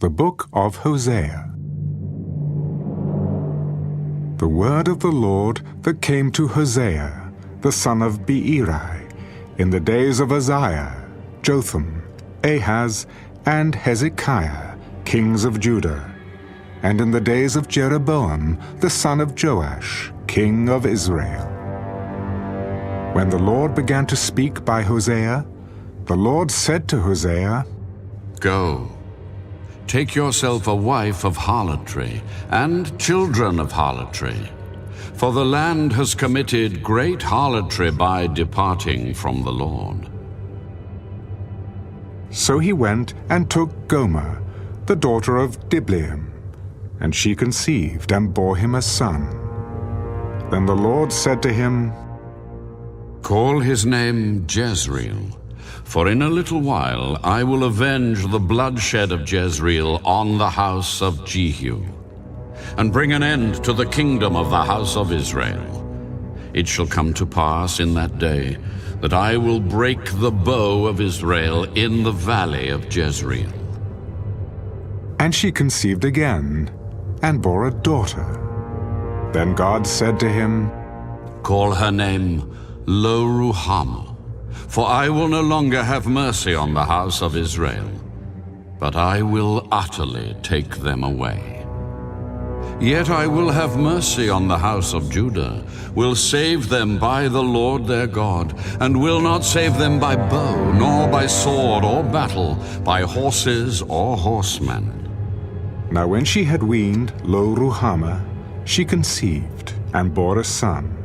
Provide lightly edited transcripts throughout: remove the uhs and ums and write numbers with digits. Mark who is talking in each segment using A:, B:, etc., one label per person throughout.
A: The Book of Hosea. The word of the Lord that came to Hosea, the son of Beeri, in the days of Uzziah, Jotham, Ahaz, and Hezekiah, kings of Judah, and in the days of Jeroboam, the son of Joash, king of Israel. When the Lord began to speak by Hosea, the Lord said to Hosea,
B: Go, take yourself a wife of harlotry, and children of harlotry, for the land has committed great harlotry by departing from the Lord.
A: So he went and took Gomer, the daughter of Diblaim, and she conceived and bore him a son. Then the Lord said to him,
B: Call his name Jezreel, for in a little while I will avenge the bloodshed of Jezreel on the house of Jehu, and bring an end to the kingdom of the house of Israel. It shall come to pass in that day that I will break the bow of Israel in the Valley of Jezreel.
A: And she conceived again, and bore a daughter. Then God said to him,
B: Call her name Lo-Ruhamah, for I will no longer have mercy on the house of Israel, but I will utterly take them away. Yet I will have mercy on the house of Judah, will save them by the Lord their God, and will not save them by bow, nor by sword or battle, by horses or horsemen.
A: Now when she had weaned Lo-Ruhamah, she conceived and bore a son.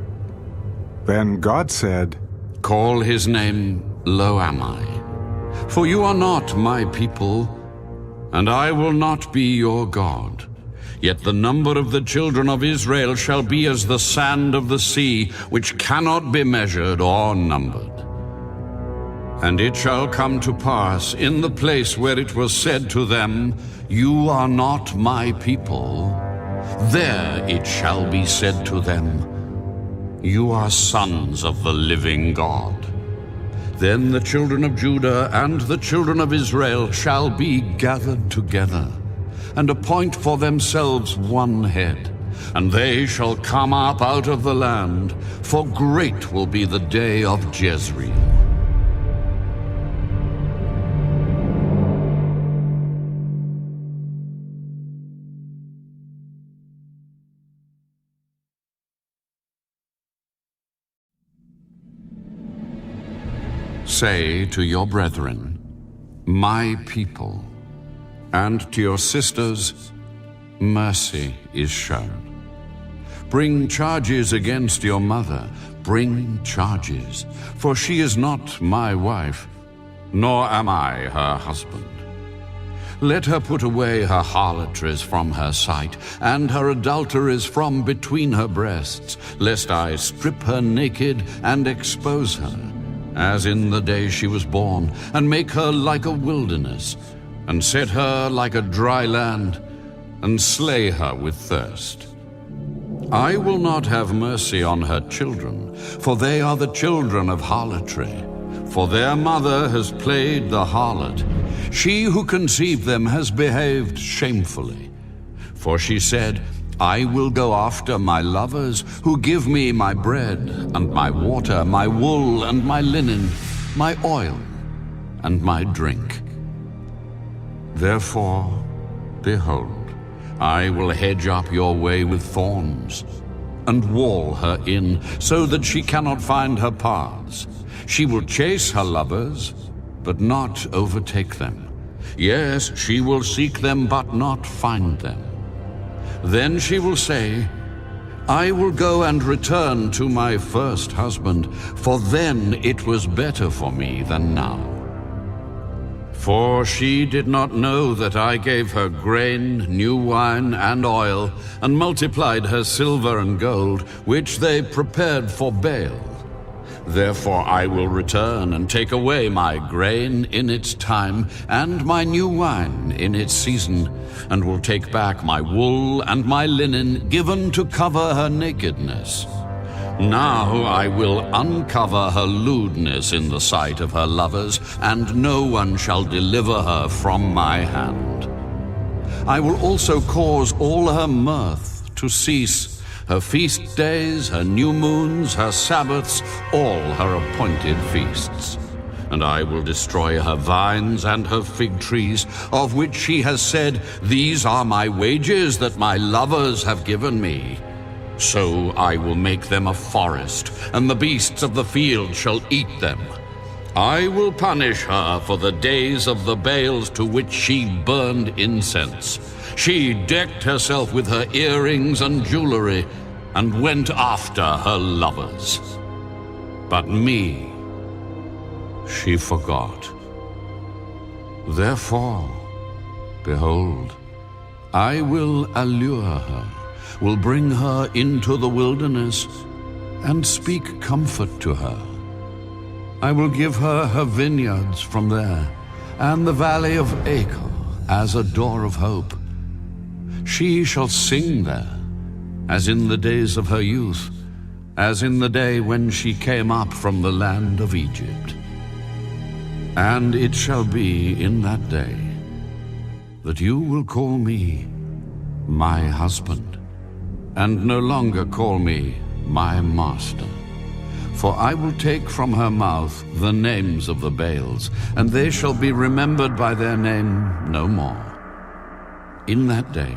A: Then God said,
B: Call his name Lo-Ammi, for you are not my people, and I will not be your God. Yet the number of the children of Israel shall be as the sand of the sea, which cannot be measured or numbered. And it shall come to pass in the place where it was said to them, You are not my people, there it shall be said to them, You are sons of the living God. Then the children of Judah and the children of Israel shall be gathered together, and appoint for themselves one head, and they shall come up out of the land, for great will be the day of Jezreel. Say to your brethren, My people, and to your sisters, mercy is shown. Bring charges against your mother, bring charges, for she is not my wife, nor am I her husband. Let her put away her harlotries from her sight, and her adulteries from between her breasts, lest I strip her naked and expose her, as in the day she was born, and make her like a wilderness, and set her like a dry land, and slay her with thirst. I will not have mercy on her children, for they are the children of harlotry, for their mother has played the harlot. She who conceived them has behaved shamefully. For she said, I will go after my lovers, who give me my bread and my water, my wool and my linen, my oil and my drink. Therefore, behold, I will hedge up your way with thorns, and wall her in, so that she cannot find her paths. She will chase her lovers, but not overtake them. Yes, she will seek them, but not find them. Then she will say, I will go and return to my first husband, for then it was better for me than now. For she did not know that I gave her grain, new wine, and oil, and multiplied her silver and gold, which they prepared for Baal. Therefore I will return and take away my grain in its time, and my new wine in its season, and will take back my wool and my linen given to cover her nakedness. Now I will uncover her lewdness in the sight of her lovers, and no one shall deliver her from my hand. I will also cause all her mirth to cease, her feast days, her new moons, her Sabbaths, all her appointed feasts. And I will destroy her vines and her fig trees, of which she has said, "These are my wages that my lovers have given me." So I will make them a forest, and the beasts of the field shall eat them. I will punish her for the days of the Baals to which she burned incense. She decked herself with her earrings and jewelry, and went after her lovers. But me she forgot. Therefore, behold, I will allure her, will bring her into the wilderness, and speak comfort to her. I will give her her vineyards from there, and the valley of Achor as a door of hope. She shall sing there, as in the days of her youth, as in the day when she came up from the land of Egypt. And it shall be in that day that you will call me my husband, and no longer call me my master. For I will take from her mouth the names of the Baals, and they shall be remembered by their name no more. In that day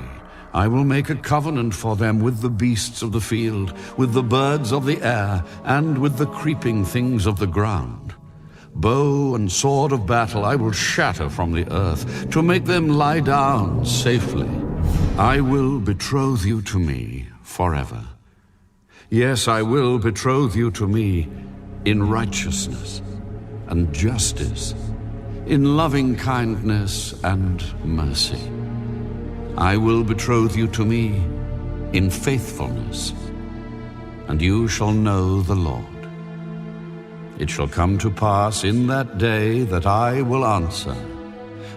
B: I will make a covenant for them with the beasts of the field, with the birds of the air, and with the creeping things of the ground. Bow and sword of battle I will shatter from the earth, to make them lie down safely. I will betroth you to me forever. Yes, I will betroth you to me in righteousness and justice, in loving kindness and mercy. I will betroth you to me in faithfulness, and you shall know the Lord. It shall come to pass in that day that I will answer.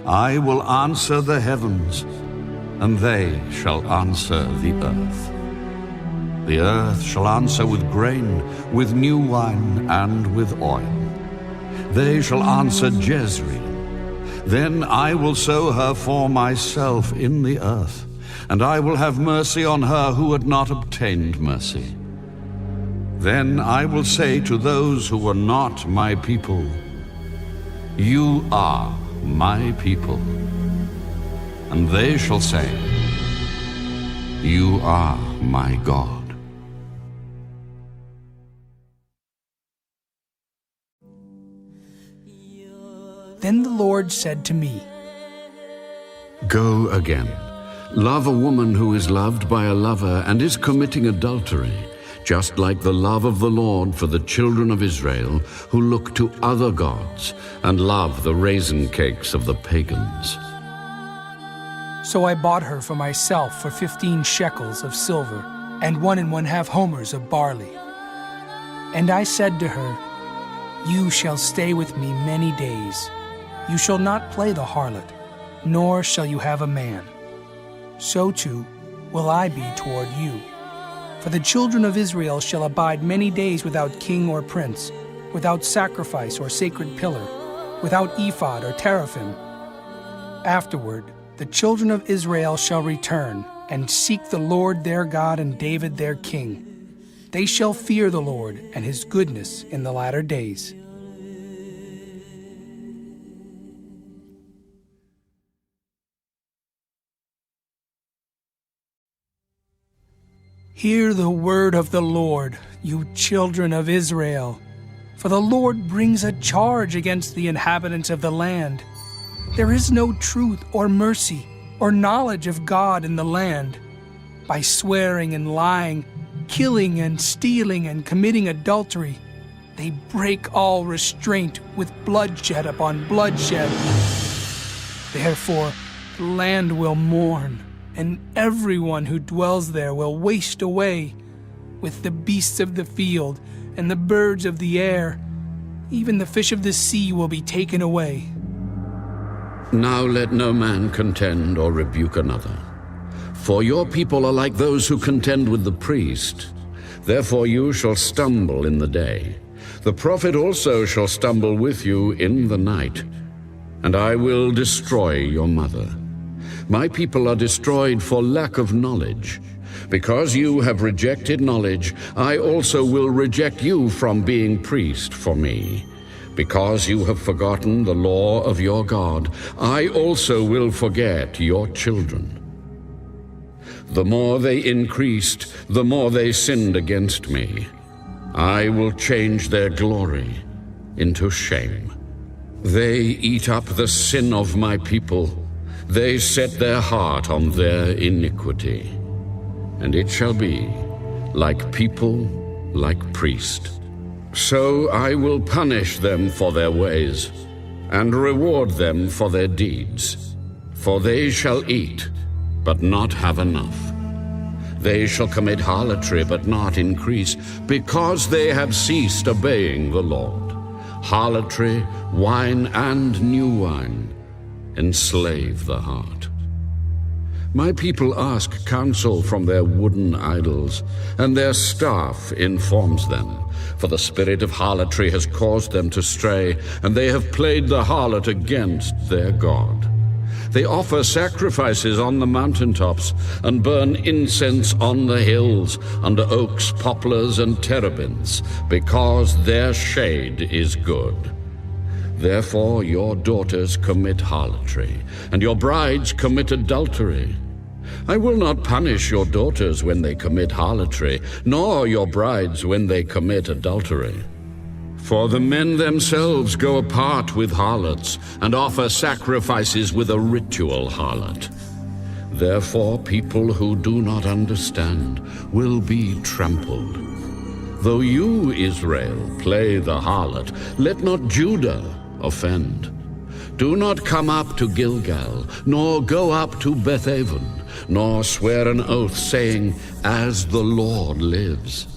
B: I will answer the heavens, and they shall answer the earth. The earth shall answer with grain, with new wine, and with oil. They shall answer Jezreel. Then I will sow her for myself in the earth, and I will have mercy on her who had not obtained mercy. Then I will say to those who were not my people, "You are my people." And they shall say, "You are my God."
C: Then the Lord said to me,
B: Go again. Love a woman who is loved by a lover and is committing adultery, just like the love of the Lord for the children of Israel, who look to other gods and love the raisin cakes of the pagans.
C: So I bought her for myself for 15 shekels of silver and 1½ homers of barley. And I said to her, You shall stay with me many days. You shall not play the harlot, nor shall you have a man. So too will I be toward you. For the children of Israel shall abide many days without king or prince, without sacrifice or sacred pillar, without ephod or teraphim. Afterward, the children of Israel shall return and seek the Lord their God and David their king. They shall fear the Lord and his goodness in the latter days. Hear the word of the Lord, you children of Israel. For the Lord brings a charge against the inhabitants of the land. There is no truth or mercy or knowledge of God in the land. By swearing and lying, killing and stealing and committing adultery, they break all restraint with bloodshed upon bloodshed. Therefore, the land will mourn, and everyone who dwells there will waste away, with the beasts of the field and the birds of the air. Even the fish of the sea will be taken away.
B: Now let no man contend or rebuke another. For your people are like those who contend with the priest. Therefore you shall stumble in the day. The prophet also shall stumble with you in the night. And I will destroy your mother. My people are destroyed for lack of knowledge. Because you have rejected knowledge, I also will reject you from being priest for me. Because you have forgotten the law of your God, I also will forget your children. The more they increased, the more they sinned against me. I will change their glory into shame. They eat up the sin of my people. They set their heart on their iniquity. And it shall be, like people, like priest. So I will punish them for their ways, and reward them for their deeds. For they shall eat, but not have enough. They shall commit harlotry, but not increase, because they have ceased obeying the Lord. Harlotry, wine, and new wine enslave the heart. My people ask counsel from their wooden idols, and their staff informs them. For the spirit of harlotry has caused them to stray, and they have played the harlot against their God. They offer sacrifices on the mountaintops, and burn incense on the hills, under oaks, poplars, and terebinths, because their shade is good. Therefore your daughters commit harlotry, and your brides commit adultery. I will not punish your daughters when they commit harlotry, nor your brides when they commit adultery. For the men themselves go apart with harlots, and offer sacrifices with a ritual harlot. Therefore people who do not understand will be trampled. Though you, Israel, play the harlot, let not Judah offend. Do not come up to Gilgal, nor go up to Bethaven, nor swear an oath, saying, As the Lord lives.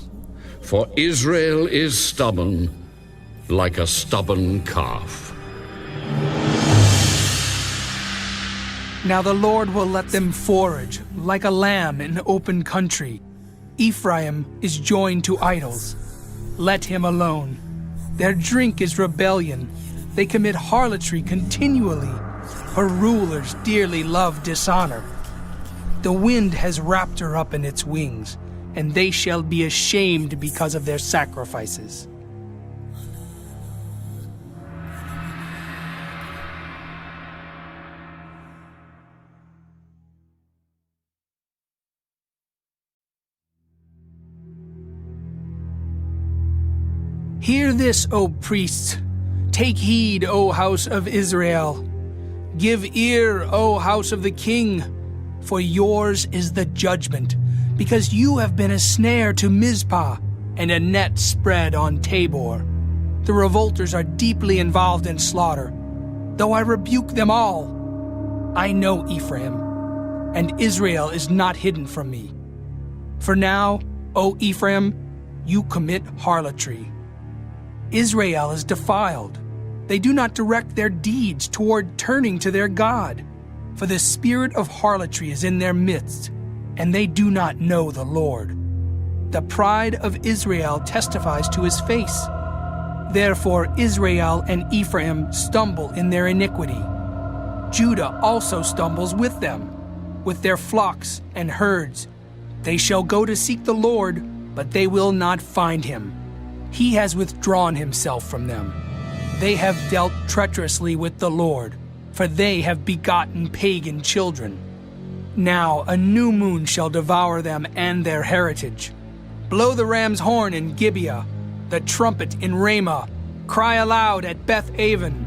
B: For Israel is stubborn, like a stubborn calf.
C: Now the Lord will let them forage, like a lamb in open country. Ephraim is joined to idols. Let him alone. Their drink is rebellion. They commit harlotry continually. Her rulers dearly love dishonor. The wind has wrapped her up in its wings, and they shall be ashamed because of their sacrifices. Hear this, O priests. Take heed, O house of Israel. Give ear, O house of the king, for yours is the judgment, because you have been a snare to Mizpah and a net spread on Tabor. The revolters are deeply involved in slaughter, though I rebuke them all. I know Ephraim, and Israel is not hidden from me. For now, O Ephraim, you commit harlotry. Israel is defiled. They do not direct their deeds toward turning to their God, for the spirit of harlotry is in their midst, and they do not know the Lord. The pride of Israel testifies to his face. Therefore Israel and Ephraim stumble in their iniquity. Judah also stumbles with them, with their flocks and herds. They shall go to seek the Lord, but they will not find him. He has withdrawn himself from them. They have dealt treacherously with the Lord, for they have begotten pagan children. Now a new moon shall devour them and their heritage. Blow the ram's horn in Gibeah, the trumpet in Ramah. Cry aloud at Beth-aven.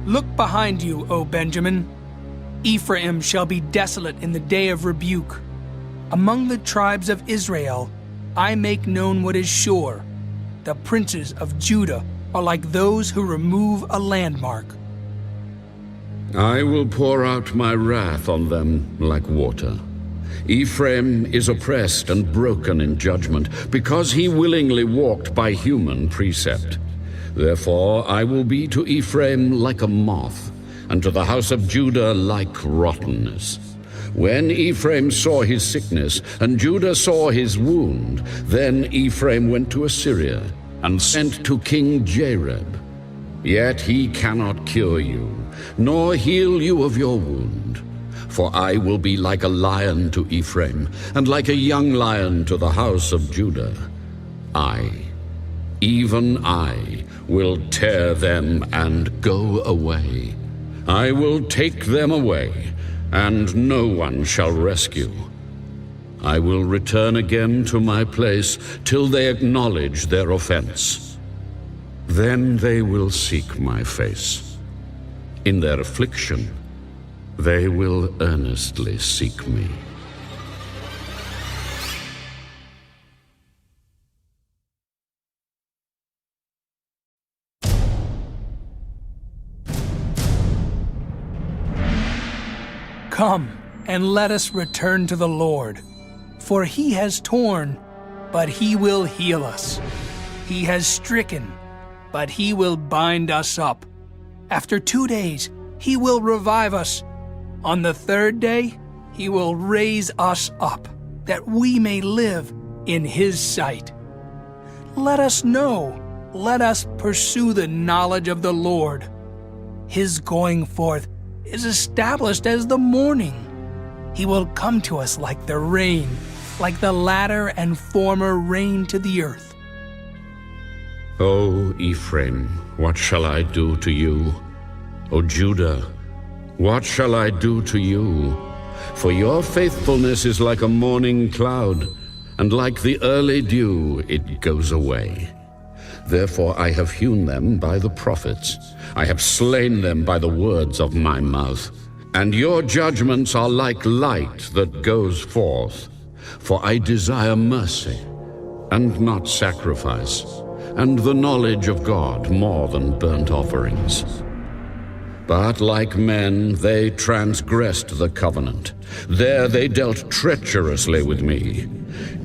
C: Look behind you, O Benjamin. Ephraim shall be desolate in the day of rebuke. Among the tribes of Israel I make known what is sure. The princes of Judah are like those who remove a landmark.
B: I will pour out my wrath on them like water. Ephraim is oppressed and broken in judgment, because he willingly walked by human precept. Therefore I will be to Ephraim like a moth, and to the house of Judah like rottenness. When Ephraim saw his sickness, and Judah saw his wound, then Ephraim went to Assyria, and sent to King Jareb. Yet he cannot cure you, nor heal you of your wound. For I will be like a lion to Ephraim, and like a young lion to the house of Judah. I, even I, will tear them and go away. I will take them away, and no one shall rescue. I will return again to my place till they acknowledge their offense. Then they will seek my face. In their affliction, they will earnestly seek me.
C: Come, and let us return to the Lord. For he has torn, but he will heal us. He has stricken, but he will bind us up. After 2 days, he will revive us. On the 3rd day, he will raise us up, that we may live in his sight. Let us know, let us pursue the knowledge of the Lord. His going forth is established as the morning. He will come to us like the rain, like the latter and former rain to the earth.
B: O Ephraim, what shall I do to you? O Judah, what shall I do to you? For your faithfulness is like a morning cloud, and like the early dew it goes away. Therefore I have hewn them by the prophets. I have slain them by the words of my mouth. And your judgments are like light that goes forth. For I desire mercy, and not sacrifice, and the knowledge of God more than burnt offerings. But like men, they transgressed the covenant. There they dealt treacherously with me.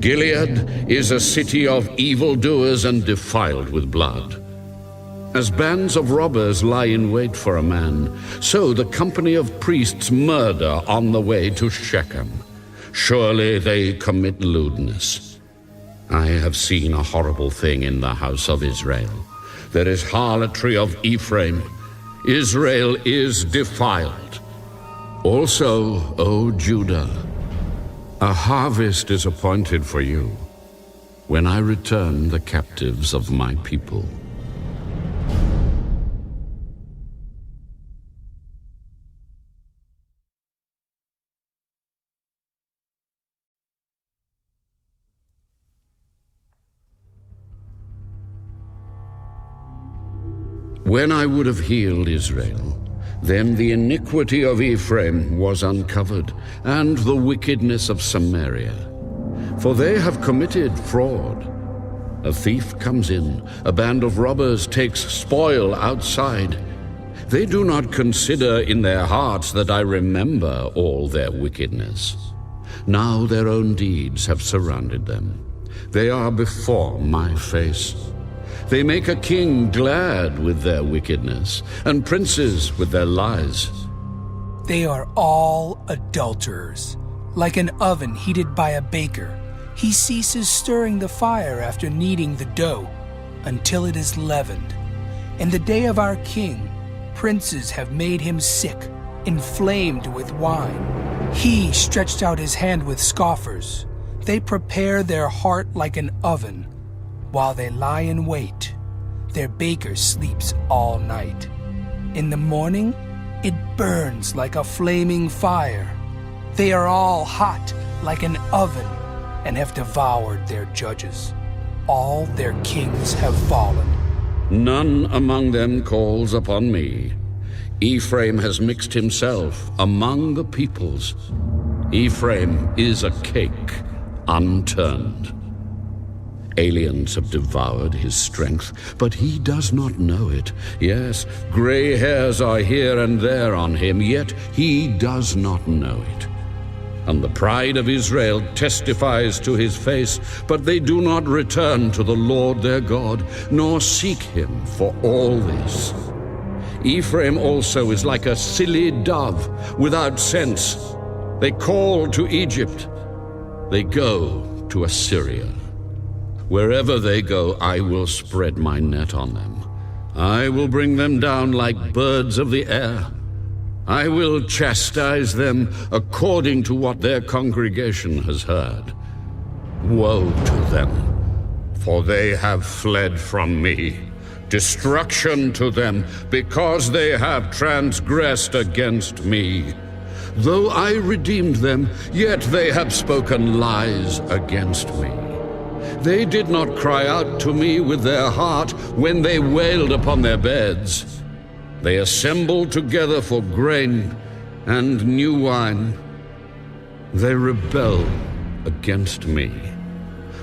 B: Gilead is a city of evildoers and defiled with blood. As bands of robbers lie in wait for a man, so the company of priests murder on the way to Shechem. Surely they commit lewdness. I have seen a horrible thing in the house of Israel. There is harlotry of Ephraim. Israel is defiled. Also, O Judah, a harvest is appointed for you, when I return the captives of my people. When I would have healed Israel, then the iniquity of Ephraim was uncovered, and the wickedness of Samaria. For they have committed fraud. A thief comes in, a band of robbers takes spoil outside. They do not consider in their hearts that I remember all their wickedness. Now their own deeds have surrounded them. They are before my face. They make a king glad with their wickedness, and princes with their lies.
C: They are all adulterers, like an oven heated by a baker. He ceases stirring the fire after kneading the dough, until it is leavened. In the day of our king, princes have made him sick, inflamed with wine. He stretched out his hand with scoffers. They prepare their heart like an oven. While they lie in wait, their baker sleeps all night. In the morning, it burns like a flaming fire. They are all hot like an oven, and have devoured their judges. All their kings have fallen.
B: None among them calls upon me. Ephraim has mixed himself among the peoples. Ephraim is a cake unturned. Aliens have devoured his strength, but he does not know it. Yes, gray hairs are here and there on him, yet he does not know it. And the pride of Israel testifies to his face, but they do not return to the Lord their God, nor seek him for all this. Ephraim also is like a silly dove without sense. They call to Egypt. They go to Assyria. Wherever they go, I will spread my net on them. I will bring them down like birds of the air. I will chastise them according to what their congregation has heard. Woe to them, for they have fled from me. Destruction to them, because they have transgressed against me. Though I redeemed them, yet they have spoken lies against me. They did not cry out to me with their heart when they wailed upon their beds. They assembled together for grain and new wine. They rebel against me.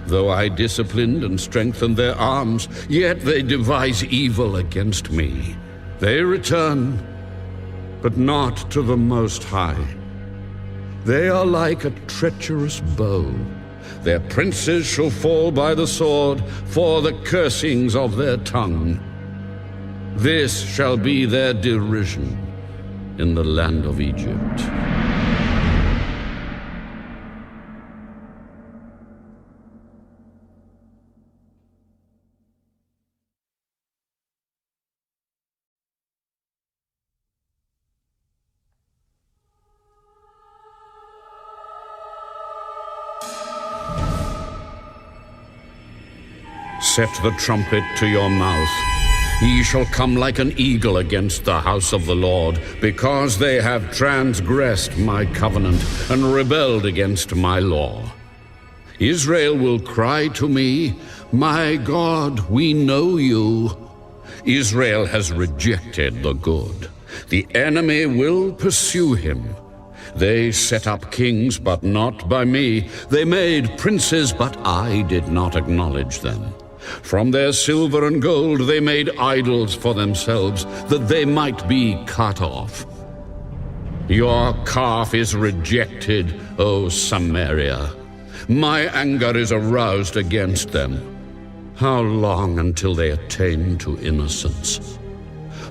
B: Though I disciplined and strengthened their arms, yet they devise evil against me. They return, but not to the Most High. They are like a treacherous bow. Their princes shall fall by the sword for the cursings of their tongue. This shall be their derision in the land of Egypt. Set the trumpet to your mouth. Ye shall come like an eagle against the house of the Lord, because they have transgressed my covenant and rebelled against my law. Israel will cry to me, My God, we know you. Israel has rejected the good. The enemy will pursue him. They set up kings, but not by me. They made princes, but I did not acknowledge them. From their silver and gold they made idols for themselves, that they might be cut off. Your calf is rejected, O Samaria. My anger is aroused against them. How long until they attain to innocence?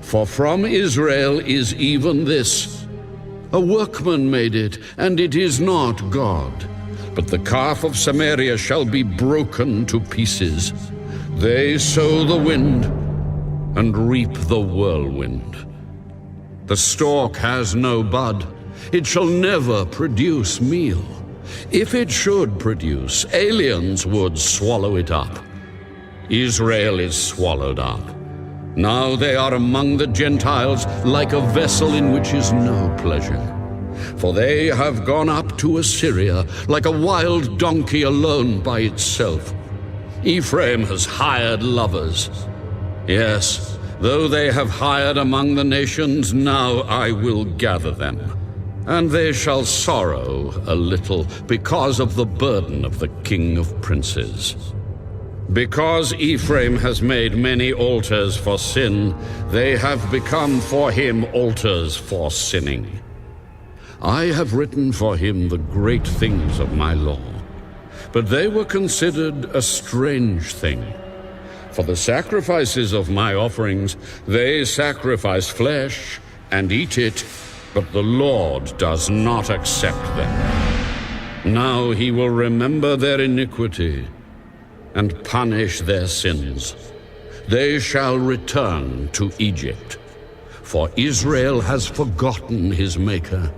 B: For from Israel is even this: a workman made it, and it is not God. But the calf of Samaria shall be broken to pieces. They sow the wind and reap the whirlwind. The stalk has no bud. It shall never produce meal. If it should produce, aliens would swallow it up. Israel is swallowed up. Now they are among the Gentiles like a vessel in which is no pleasure. For they have gone up to Assyria like a wild donkey alone by itself. Ephraim has hired lovers. Yes, though they have hired among the nations, now I will gather them. And they shall sorrow a little because of the burden of the king of princes. Because Ephraim has made many altars for sin, they have become for him altars for sinning. I have written for him the great things of my law, but they were considered a strange thing. For the sacrifices of my offerings, they sacrifice flesh and eat it, but the Lord does not accept them. Now he will remember their iniquity and punish their sins. They shall return to Egypt, for Israel has forgotten his Maker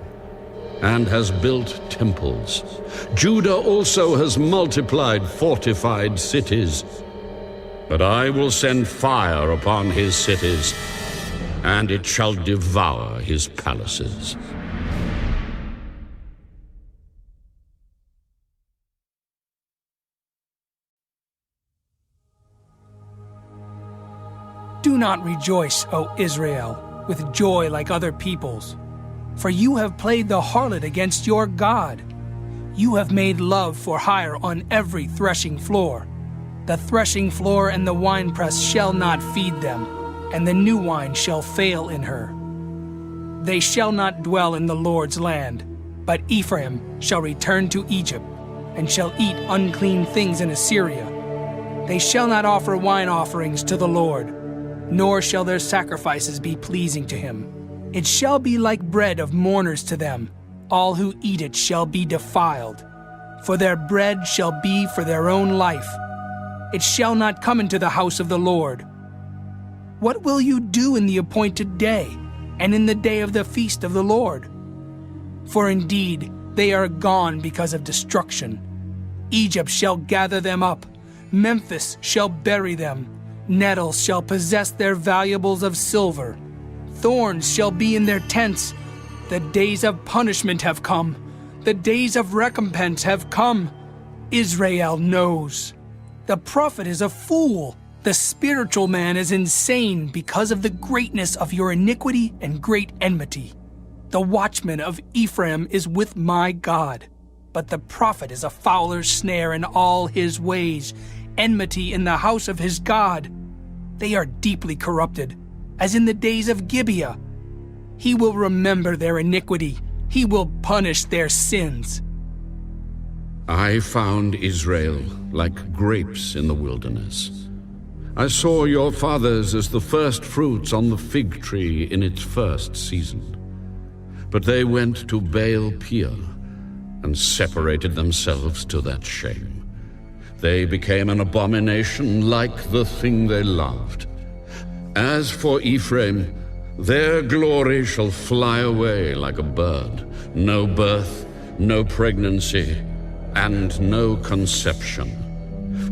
B: and has built temples. Judah also has multiplied fortified cities. But I will send fire upon his cities, and it shall devour his palaces.
C: Do not rejoice, O Israel, with joy like other peoples. For you have played the harlot against your God. You have made love for hire on every threshing floor. The threshing floor and the winepress shall not feed them, and the new wine shall fail in her. They shall not dwell in the Lord's land, but Ephraim shall return to Egypt, and shall eat unclean things in Assyria. They shall not offer wine offerings to the Lord, nor shall their sacrifices be pleasing to him. It shall be like bread of mourners to them. All who eat it shall be defiled, for their bread shall be for their own life. It shall not come into the house of the Lord. What will you do in the appointed day, and in the day of the feast of the Lord. For indeed they are gone because of destruction. Egypt shall gather them up, Memphis shall bury them, nettles shall possess their valuables of silver, thorns shall be in their tents. The days of punishment have come, the days of recompense have come. Israel knows. The prophet is a fool. The spiritual man is insane because of the greatness of your iniquity and great enmity. The watchman of Ephraim is with my God, but the prophet is a fowler's snare in all his ways, enmity in the house of his God. They are deeply corrupted, as in the days of Gibeah. He will remember their iniquity. He will punish their sins.
B: I found Israel like grapes in the wilderness. I saw your fathers as the first fruits on the fig tree in its first season. But they went to Baal Peor and separated themselves to that shame. They became an abomination like the thing they loved. As for Ephraim, their glory shall fly away like a bird. No birth, no pregnancy, and no conception.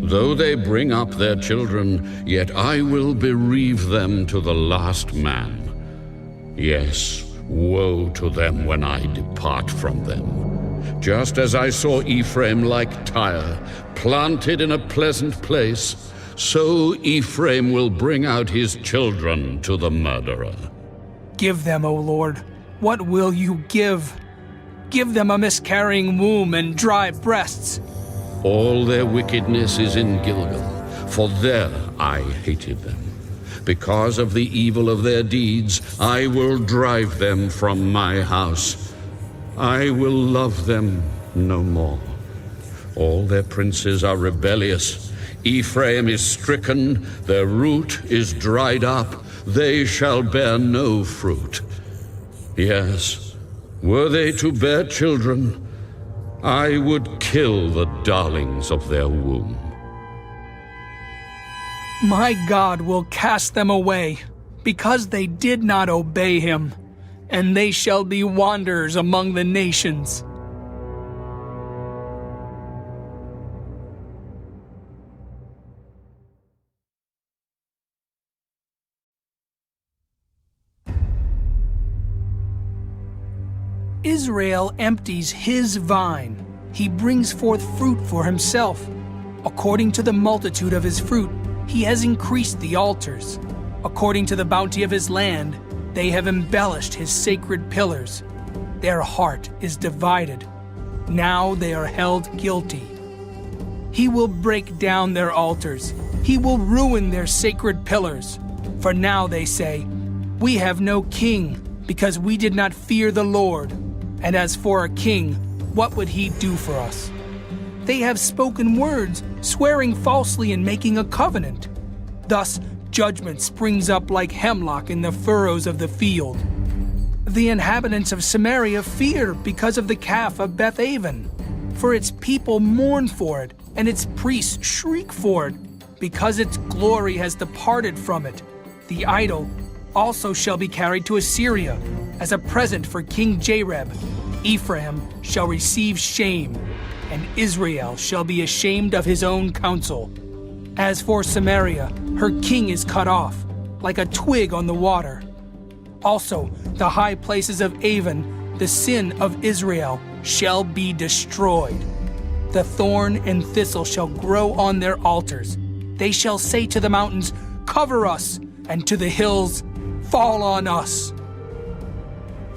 B: Though they bring up their children, yet I will bereave them to the last man. Yes, woe to them when I depart from them. Just as I saw Ephraim like Tyre, planted in a pleasant place, so Ephraim will bring out his children to the murderer.
C: Give them, O Lord, what will you give? Give them a miscarrying womb and dry breasts.
B: All their wickedness is in Gilgal, for there I hated them. Because of the evil of their deeds, I will drive them from my house. I will love them no more. All their princes are rebellious. Ephraim is stricken, their root is dried up. They shall bear no fruit. Yes, were they to bear children, I would kill the darlings of their womb.
C: My God will cast them away, because they did not obey him, and they shall be wanderers among the nations. Israel empties his vine. He brings forth fruit for himself. According to the multitude of his fruit, he has increased the altars. According to the bounty of his land, they have embellished his sacred pillars. Their heart is divided. Now they are held guilty. He will break down their altars. He will ruin their sacred pillars. For now they say, "We have no king, because we did not fear the Lord. And as for a king, what would he do for us?" They have spoken words, swearing falsely and making a covenant. Thus judgment springs up like hemlock in the furrows of the field. The inhabitants of Samaria fear because of the calf of Beth-aven, for its people mourn for it, and its priests shriek for it, because its glory has departed from it. The idol also shall be carried to Assyria as a present for King Jareb. Ephraim shall receive shame, and Israel shall be ashamed of his own counsel. As for Samaria, her king is cut off, like a twig on the water. Also, the high places of Avon, the sin of Israel, shall be destroyed. The thorn and thistle shall grow on their altars. They shall say to the mountains, "Cover us," and to the hills, "Fall on us."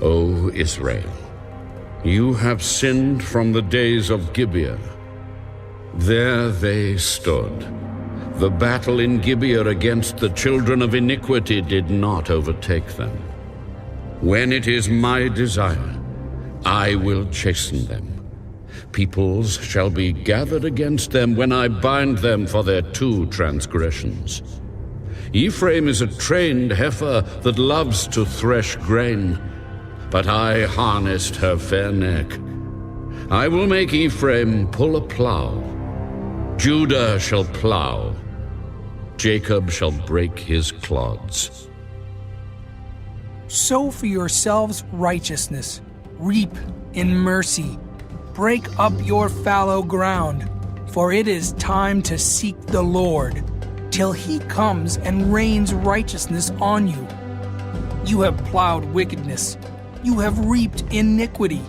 B: O Israel, you have sinned from the days of Gibeah. There they stood. The battle in Gibeah against the children of iniquity did not overtake them. When it is my desire, I will chasten them. Peoples shall be gathered against them when I bind them for their two transgressions. Ephraim is a trained heifer that loves to thresh grain, but I harnessed her fair neck. I will make Ephraim pull a plow. Judah shall plow. Jacob shall break his clods.
C: Sow for yourselves righteousness, reap in mercy. Break up your fallow ground, for it is time to seek the Lord, till he comes and rains righteousness on you. You have plowed wickedness, you have reaped iniquity,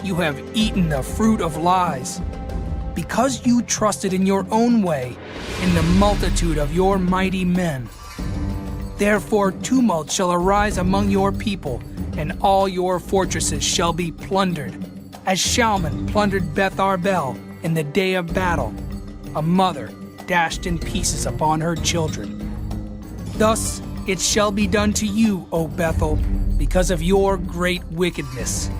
C: you have eaten the fruit of lies. Because you trusted in your own way, in the multitude of your mighty men. Therefore tumult shall arise among your people, and all your fortresses shall be plundered, as Shalman plundered Beth Arbel in the day of battle, a mother dashed in pieces upon her children. Thus it shall be done to you, O Bethel, because of your great wickedness.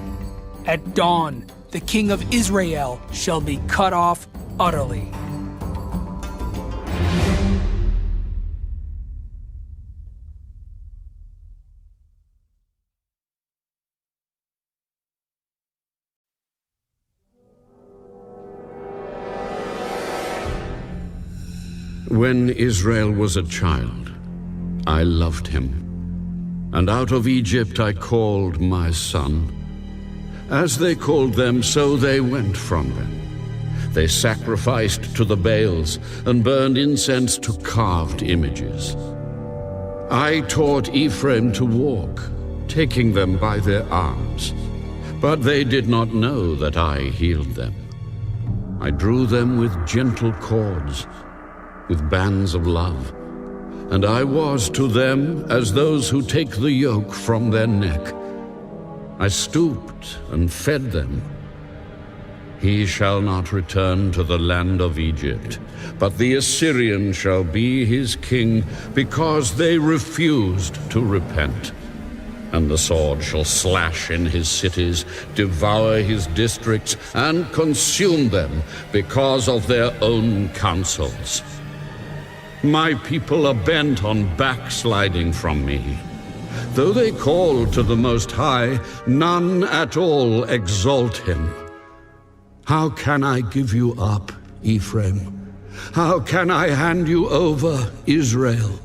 C: At dawn, the king of Israel shall be cut off utterly.
B: When Israel was a child, I loved him, and out of Egypt I called my son. As they called them, so they went from them. They sacrificed to the Baals and burned incense to carved images. I taught Ephraim to walk, taking them by their arms, but they did not know that I healed them. I drew them with gentle cords, with bands of love, and I was to them as those who take the yoke from their neck. I stooped and fed them. He shall not return to the land of Egypt, but the Assyrian shall be his king, because they refused to repent. And the sword shall slash in his cities, devour his districts, and consume them because of their own counsels. My people are bent on backsliding from me. Though they call to the Most High, none at all exalt him. How can I give you up, Ephraim? How can I hand you over, Israel?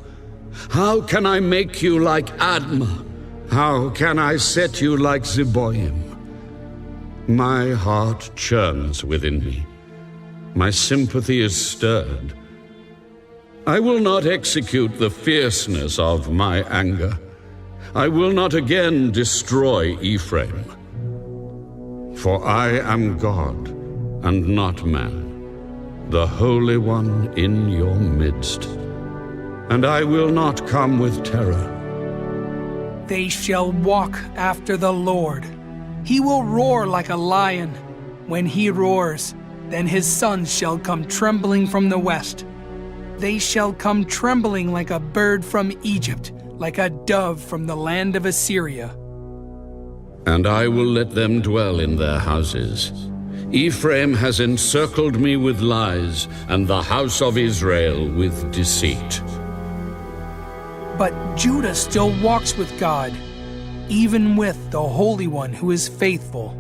B: How can I make you like Admah? How can I set you like Zeboim? My heart churns within me. My sympathy is stirred. I will not execute the fierceness of my anger. I will not again destroy Ephraim. For I am God and not man, the Holy One in your midst. And I will not come with terror.
C: They shall walk after the Lord. He will roar like a lion. When he roars, then his sons shall come trembling from the west. They shall come trembling like a bird from Egypt, like a dove from the land of Assyria.
B: And I will let them dwell in their houses. Ephraim has encircled me with lies, and the house of Israel with deceit.
C: But Judah still walks with God, even with the Holy One who is faithful.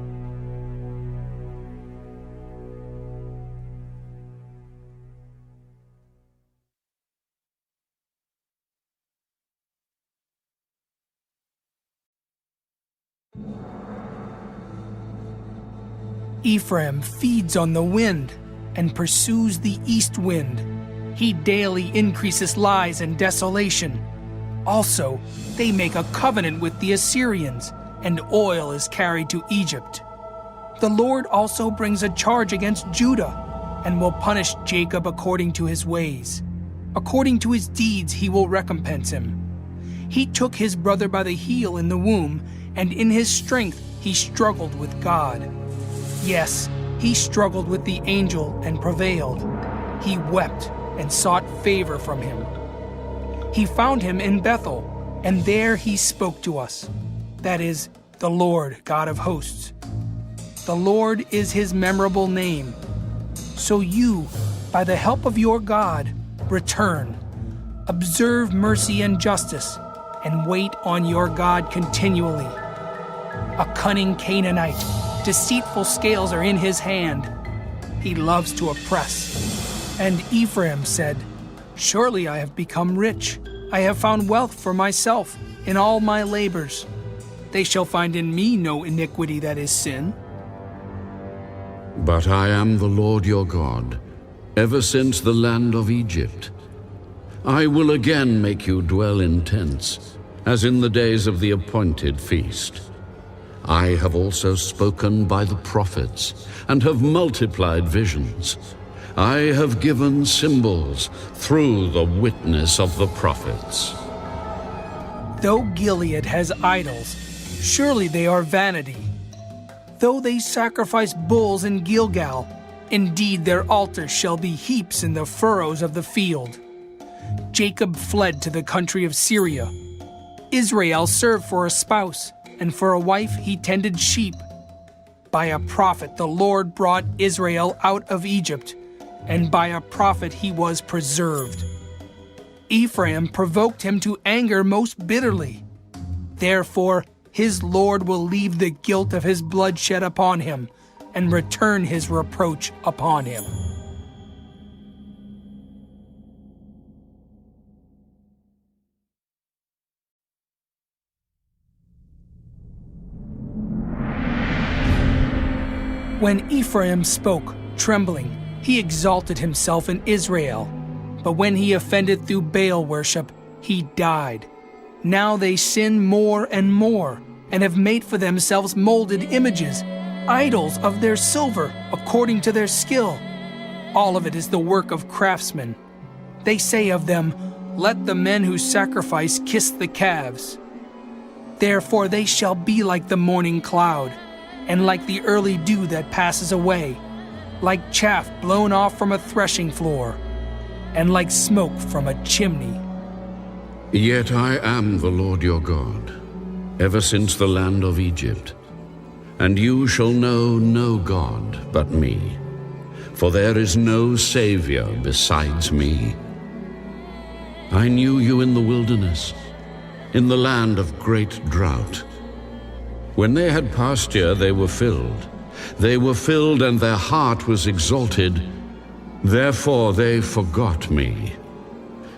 C: Ephraim feeds on the wind and pursues the east wind. He daily increases lies and desolation. Also, they make a covenant with the Assyrians, and oil is carried to Egypt. The Lord also brings a charge against Judah, and will punish Jacob according to his ways. According to his deeds he will recompense him. He took his brother by the heel in the womb, and in his strength he struggled with God. Yes, he struggled with the angel and prevailed. He wept and sought favor from him. He found him in Bethel, and there he spoke to us. That is, the Lord God of hosts. The Lord is his memorable name. So you, by the help of your God, return. Observe mercy and justice, and wait on your God continually. A cunning Canaanite, deceitful scales are in his hand. He loves to oppress. And Ephraim said, Surely I have become rich. I have found wealth for myself in all my labors. They shall find in me no iniquity that is sin.
B: But I am the Lord your God, ever since the land of Egypt. I will again make you dwell in tents, as in the days of the appointed feast. I have also spoken by the prophets, and have multiplied visions. I have given symbols through the witness of the prophets.
C: Though Gilead has idols, surely they are vanity. Though they sacrifice bulls in Gilgal, indeed their altars shall be heaps in the furrows of the field. Jacob fled to the country of Syria. Israel served for a spouse, and for a wife he tended sheep. By a prophet the Lord brought Israel out of Egypt, and by a prophet he was preserved. Ephraim provoked him to anger most bitterly. Therefore his Lord will leave the guilt of his bloodshed upon him, and return his reproach upon him. When Ephraim spoke, trembling, he exalted himself in Israel. But when he offended through Baal worship, he died. Now they sin more and more, and have made for themselves molded images, idols of their silver, according to their skill. All of it is the work of craftsmen. They say of them, "Let the men who sacrifice kiss the calves." Therefore they shall be like the morning cloud, and like the early dew that passes away, like chaff blown off from a threshing floor, and like smoke from a chimney.
B: Yet I am the Lord your God, ever since the land of Egypt. And you shall know no God but me, for there is no Savior besides me. I knew you in the wilderness, in the land of great drought. When they had pasture, they were filled. They were filled, and their heart was exalted. Therefore they forgot me.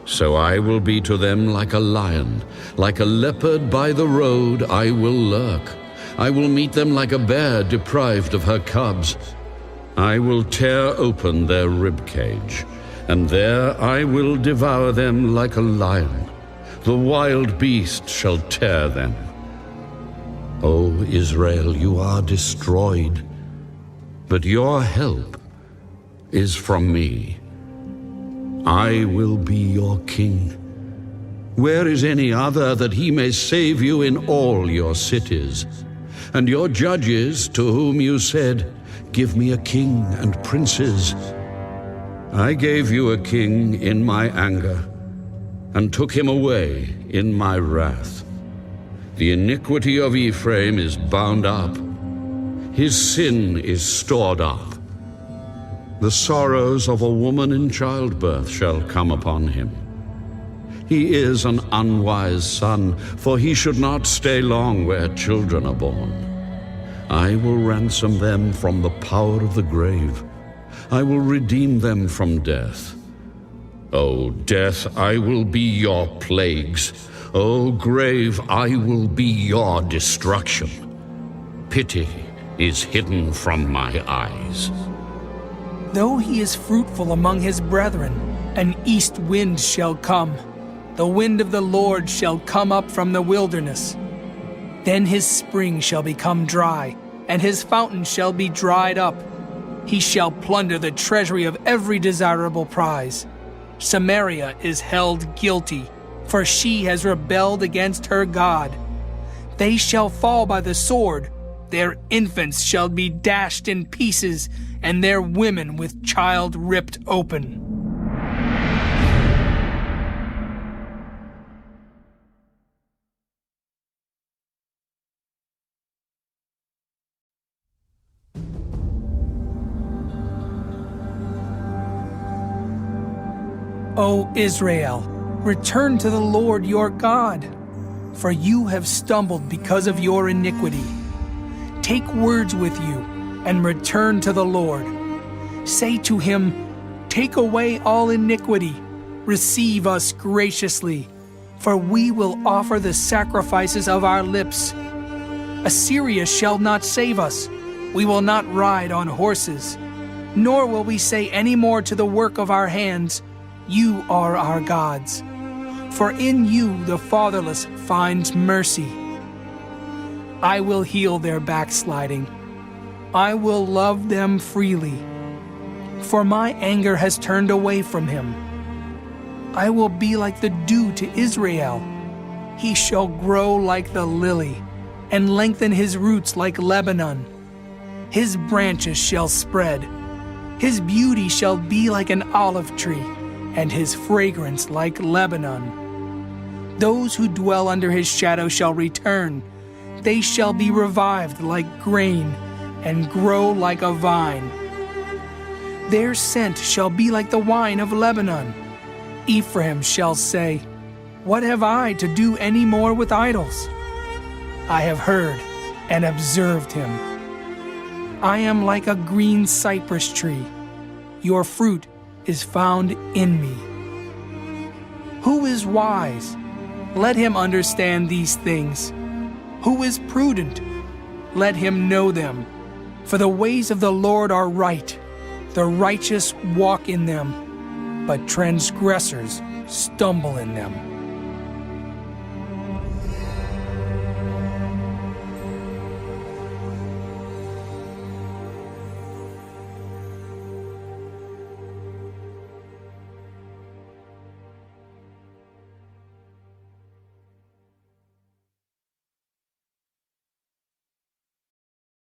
B: So I will be to them like a lion, like a leopard by the road I will lurk. I will meet them like a bear deprived of her cubs. I will tear open their rib cage, and there I will devour them like a lion. The wild beast shall tear them. O Israel, you are destroyed, but your help is from me. I will be your king. Where is any other that he may save you in all your cities? And your judges, to whom you said, "Give me a king and princes." I gave you a king in my anger, and took him away in my wrath. The iniquity of Ephraim is bound up. His sin is stored up. The sorrows of a woman in childbirth shall come upon him. He is an unwise son, for he should not stay long where children are born. I will ransom them from the power of the grave. I will redeem them from death. O death, I will be your plagues. O grave, I will be your destruction. Pity is hidden from my eyes.
C: Though he is fruitful among his brethren, an east wind shall come. The wind of the Lord shall come up from the wilderness. Then his spring shall become dry, and his fountain shall be dried up. He shall plunder the treasury of every desirable prize. Samaria is held guilty, for she has rebelled against her God. They shall fall by the sword. Their infants shall be dashed in pieces, and their women with child ripped open. O Israel, return to the Lord your God, for you have stumbled because of your iniquity. Take words with you, and return to the Lord. Say to him, "Take away all iniquity, receive us graciously, for we will offer the sacrifices of our lips. Assyria shall not save us. We will not ride on horses, nor will we say any more to the work of our hands, You are our gods. For in you the fatherless finds mercy. I will heal their backsliding. I will love them freely. For my anger has turned away from him. I will be like the dew to Israel. He shall grow like the lily, and lengthen his roots like Lebanon. His branches shall spread. His beauty shall be like an olive tree, and his fragrance like Lebanon. Those who dwell under his shadow shall return. They shall be revived like grain, and grow like a vine. Their scent shall be like the wine of Lebanon. Ephraim shall say, What have I to do any more with idols? I have heard and observed him. I am like a green cypress tree. Your fruit is found in me. Who is wise? Let him understand these things. Who is prudent? Let him know them. For the ways of the Lord are right. The righteous walk in them, but transgressors stumble in them.